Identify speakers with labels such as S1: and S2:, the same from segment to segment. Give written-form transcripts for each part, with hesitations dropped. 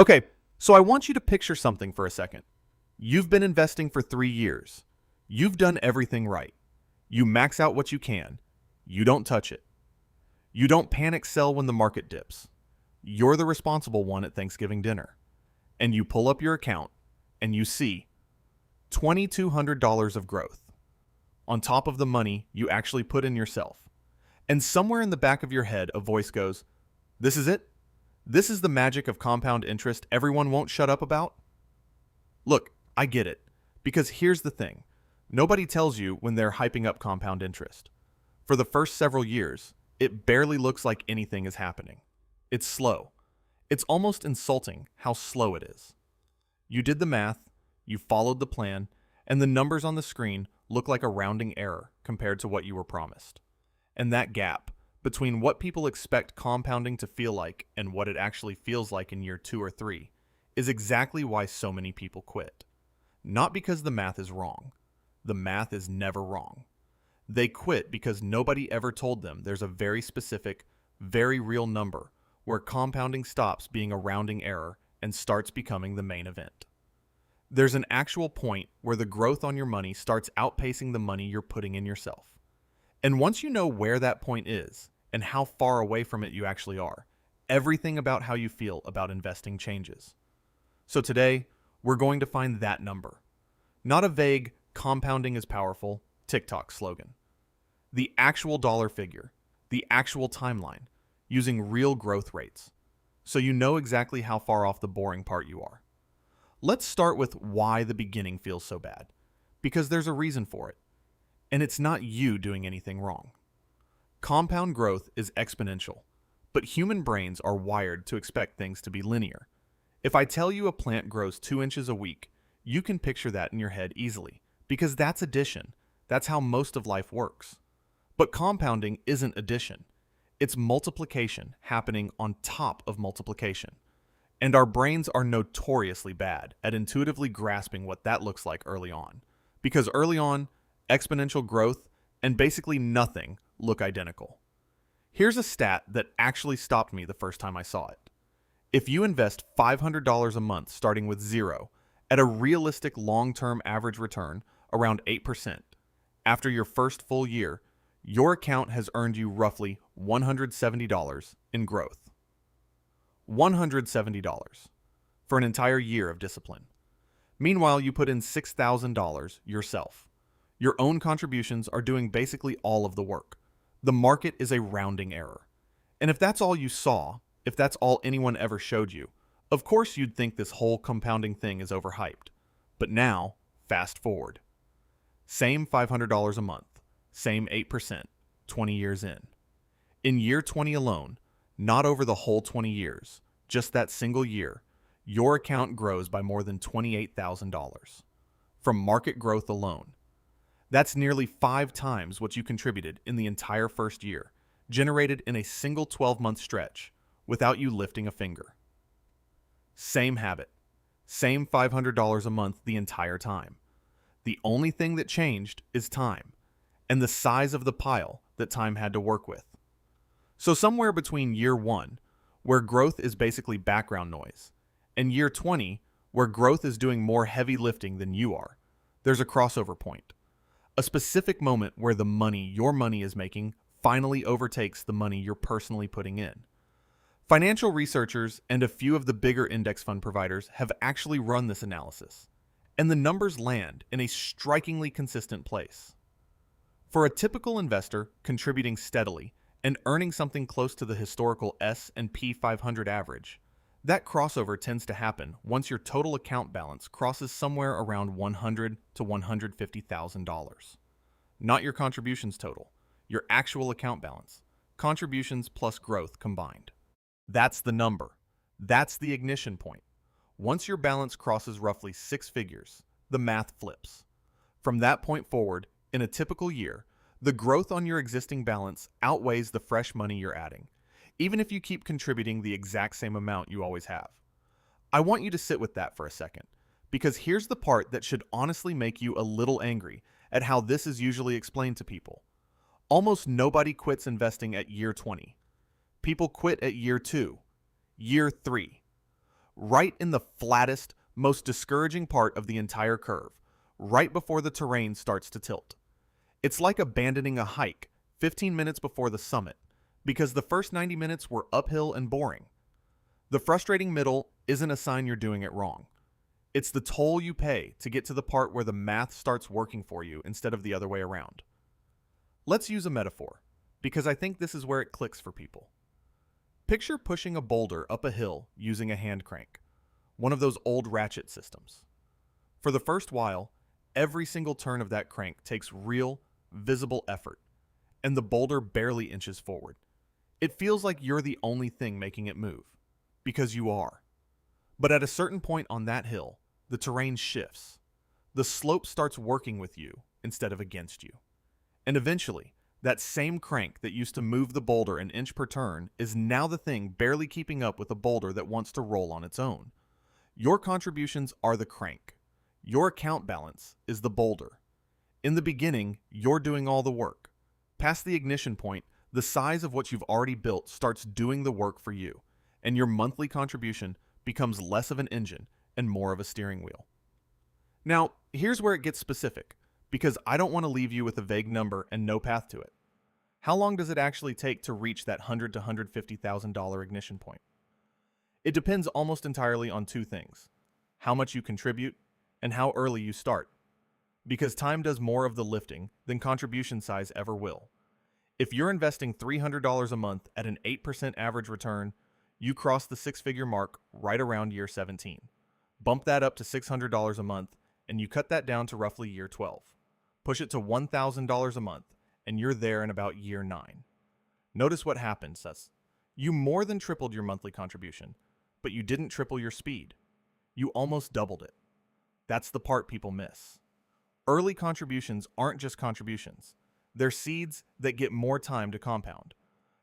S1: Okay, so I want you to picture something for a second. You've been investing for 3 years. You've done everything right. You max out what you can. You don't touch it. You don't panic sell when the market dips. You're the responsible one at Thanksgiving dinner. And you pull up your account and you see $2,200 of growth on top of the money you actually put in yourself. And somewhere in the back of your head, a voice goes, "This is it? This is the magic of compound interest everyone won't shut up about?" Look, I get it. Because here's the thing. Nobody tells you when they're hyping up compound interest. For the first several years, it barely looks like anything is happening. It's slow. It's almost insulting how slow it is. You did the math, you followed the plan, and the numbers on the screen look like a rounding error compared to what you were promised. And that gap between what people expect compounding to feel like and what it actually feels like in year 2 or 3 is exactly why so many people quit. Not because the math is wrong. The math is never wrong. They quit because nobody ever told them there's a very specific, very real number where compounding stops being a rounding error and starts becoming the main event. There's an actual point where the growth on your money starts outpacing the money you're putting in yourself. And once you know where that point is and how far away from it you actually are, everything about how you feel about investing changes. So today, we're going to find that number. Not a vague compounding is powerful TikTok slogan. The actual dollar figure, the actual timeline, using real growth rates. So you know exactly how far off the boring part you are. Let's start with why the beginning feels so bad. Because there's a reason for it. And it's not you doing anything wrong. Compound growth is exponential, but human brains are wired to expect things to be linear. If I tell you a plant grows 2 inches a week, you can picture that in your head easily, because that's addition. That's how most of life works. But compounding isn't addition. It's multiplication happening on top of multiplication. And our brains are notoriously bad at intuitively grasping what that looks like early on. Because early on, exponential growth and basically nothing look identical. Here's a stat that actually stopped me the first time I saw it. If you invest $500 a month starting with zero at a realistic long-term average return around 8%, after your first full year, your account has earned you roughly $170 in growth. $170 for an entire year of discipline. Meanwhile, you put in $6,000 yourself. Your own contributions are doing basically all of the work. The market is a rounding error. And if that's all you saw, if that's all anyone ever showed you, of course you'd think this whole compounding thing is overhyped. But now, fast forward. Same $500 a month, same 8%, 20 years in. In year 20 alone, not over the whole 20 years, just that single year, your account grows by more than $28,000 from market growth alone. That's nearly 5 times what you contributed in the entire first year, generated in a single 12-month stretch without you lifting a finger. Same habit, same $500 a month the entire time. The only thing that changed is time, and the size of the pile that time had to work with. So somewhere between year 1, where growth is basically background noise, and year 20, where growth is doing more heavy lifting than you are, there's a crossover point. A specific moment where the money your money is making finally overtakes the money you're personally putting in. Financial researchers and a few of the bigger index fund providers have actually run this analysis, and the numbers land in a strikingly consistent place. For a typical investor contributing steadily and earning something close to the historical S&P 500 average, that crossover tends to happen once your total account balance crosses somewhere around $100,000 to $150,000. Not your contributions total, your actual account balance, contributions plus growth combined. That's the number. That's the ignition point. Once your balance crosses roughly 6 figures, the math flips. From that point forward, in a typical year, the growth on your existing balance outweighs the fresh money you're adding, even if you keep contributing the exact same amount you always have. I want you to sit with that for a second, because here's the part that should honestly make you a little angry at how this is usually explained to people. Almost nobody quits investing at year 20. People quit at year 2, year 3. right in the flattest, most discouraging part of the entire curve, right before the terrain starts to tilt. It's like abandoning a hike 15 minutes before the summit, because the first 90 minutes were uphill and boring. The frustrating middle isn't a sign you're doing it wrong. It's the toll you pay to get to the part where the math starts working for you instead of the other way around. Let's use a metaphor, because I think this is where it clicks for people. Picture pushing a boulder up a hill using a hand crank, one of those old ratchet systems. For the first while, every single turn of that crank takes real, visible effort, and the boulder barely inches forward. It feels like you're the only thing making it move, because you are. But at a certain point on that hill, the terrain shifts. The slope starts working with you instead of against you. And eventually, that same crank that used to move the boulder an inch per turn is now the thing barely keeping up with a boulder that wants to roll on its own. Your contributions are the crank. Your account balance is the boulder. In the beginning, you're doing all the work. Past the ignition point, the size of what you've already built starts doing the work for you, and your monthly contribution becomes less of an engine and more of a steering wheel. Now, here's where it gets specific, because I don't want to leave you with a vague number and no path to it. How long does it actually take to reach that $100,000 to $150,000 ignition point? It depends almost entirely on two things: how much you contribute and how early you start. Because time does more of the lifting than contribution size ever will. If you're investing $300 a month at an 8% average return, you cross the six-figure mark right around year 17. Bump that up to $600 a month, and you cut that down to roughly year 12. Push it to $1,000 a month, and you're there in about year 9. Notice what happens, Seth. You more than tripled your monthly contribution, but you didn't triple your speed. You almost doubled it. That's the part people miss. Early contributions aren't just contributions. They're seeds that get more time to compound.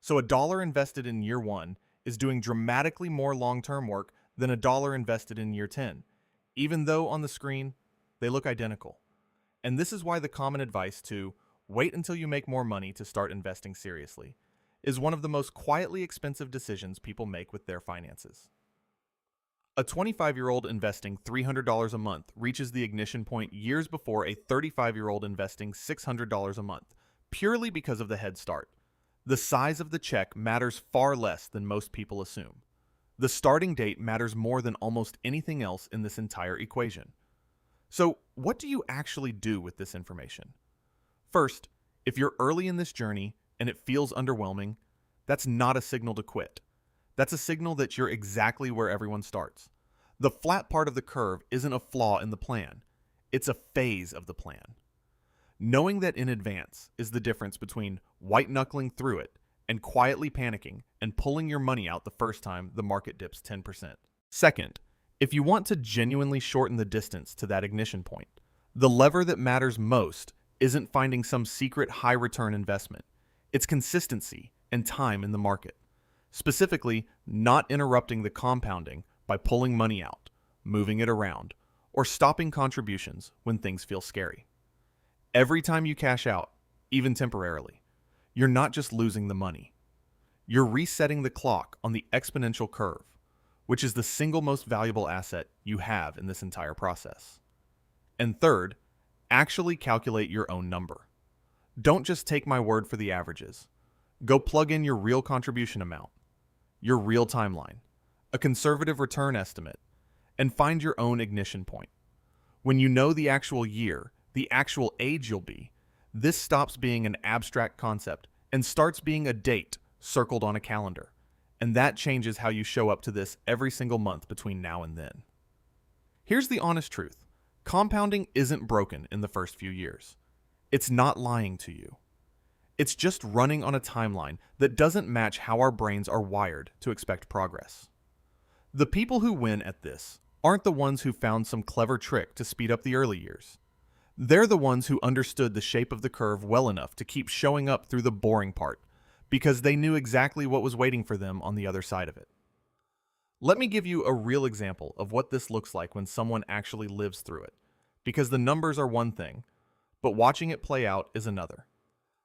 S1: So $1 invested in year 1 is doing dramatically more long-term work than $1 invested in year 10, even though on the screen they look identical. And this is why the common advice to wait until you make more money to start investing seriously is one of the most quietly expensive decisions people make with their finances. A 25-year-old investing $300 a month reaches the ignition point years before a 35-year-old investing $600 a month, purely because of the head start. The size of the check matters far less than most people assume. The starting date matters more than almost anything else in this entire equation. So, what do you actually do with this information? First, if you're early in this journey and it feels underwhelming, that's not a signal to quit. That's a signal that you're exactly where everyone starts. The flat part of the curve isn't a flaw in the plan. It's a phase of the plan. Knowing that in advance is the difference between white-knuckling through it and quietly panicking and pulling your money out the first time the market dips 10%. Second, if you want to genuinely shorten the distance to that ignition point, the lever that matters most isn't finding some secret high-return investment. It's consistency and time in the market. Specifically, not interrupting the compounding by pulling money out, moving it around, or stopping contributions when things feel scary. Every time you cash out, even temporarily, you're not just losing the money. You're resetting the clock on the exponential curve, which is the single most valuable asset you have in this entire process. And third, actually calculate your own number. Don't just take my word for the averages. Go plug in your real contribution amount, your real timeline, a conservative return estimate, and find your own ignition point. When you know the actual year, the actual age you'll be, this stops being an abstract concept and starts being a date circled on a calendar. And that changes how you show up to this every single month between now and then. Here's the honest truth. Compounding isn't broken in the first few years. It's not lying to you. It's just running on a timeline that doesn't match how our brains are wired to expect progress. The people who win at this aren't the ones who found some clever trick to speed up the early years. They're the ones who understood the shape of the curve well enough to keep showing up through the boring part, because they knew exactly what was waiting for them on the other side of it. Let me give you a real example of what this looks like when someone actually lives through it, because the numbers are one thing, but watching it play out is another.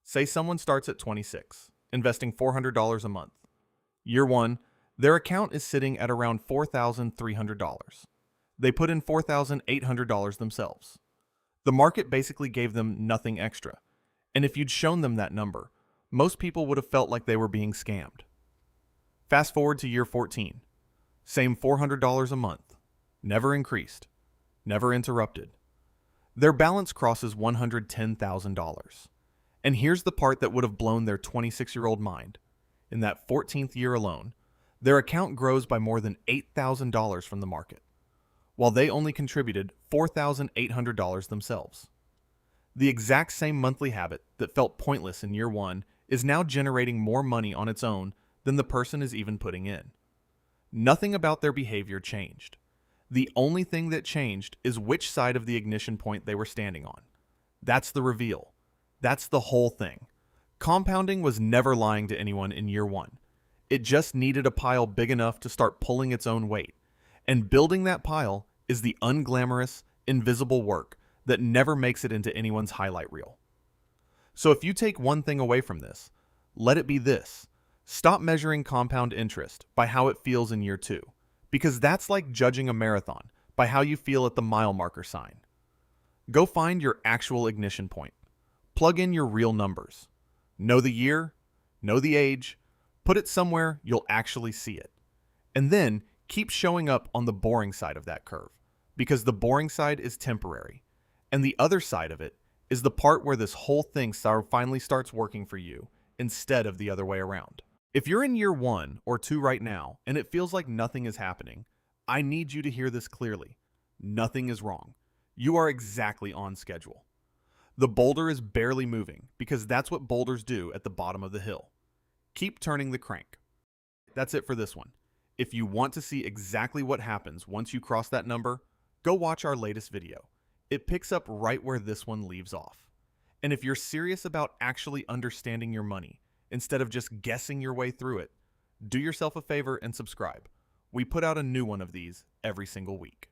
S1: Say someone starts at 26, investing $400 a month. Year 1, Their account is sitting at around $4,300. They put in $4,800 themselves. The market basically gave them nothing extra, and if you'd shown them that number, most people would have felt like they were being scammed. Fast forward to year 14. Same $400 a month. Never increased. Never interrupted. Their balance crosses $110,000. And here's the part that would have blown their 26-year-old mind. In that 14th year alone, their account grows by more than $8,000 from the market, while they only contributed $4,800 themselves. The exact same monthly habit that felt pointless in year 1 is now generating more money on its own than the person is even putting in. Nothing about their behavior changed. The only thing that changed is which side of the ignition point they were standing on. That's the reveal. That's the whole thing. Compounding was never lying to anyone in year 1. It just needed a pile big enough to start pulling its own weight. And building that pile is the unglamorous, invisible work that never makes it into anyone's highlight reel. So if you take one thing away from this, let it be this. Stop measuring compound interest by how it feels in year 2, because that's like judging a marathon by how you feel at the mile marker sign. Go find your actual ignition point. Plug in your real numbers. Know the year, know the age, put it somewhere you'll actually see it. And then keep showing up on the boring side of that curve, because the boring side is temporary, and the other side of it is the part where this whole thing finally starts working for you instead of the other way around. If you're in year 1 or 2 right now and it feels like nothing is happening, I need you to hear this clearly. Nothing is wrong. You are exactly on schedule. The boulder is barely moving because that's what boulders do at the bottom of the hill. Keep turning the crank. That's it for this one. If you want to see exactly what happens once you cross that number, go watch our latest video. It picks up right where this one leaves off. And if you're serious about actually understanding your money, instead of just guessing your way through it, do yourself a favor and subscribe. We put out a new one of these every single week.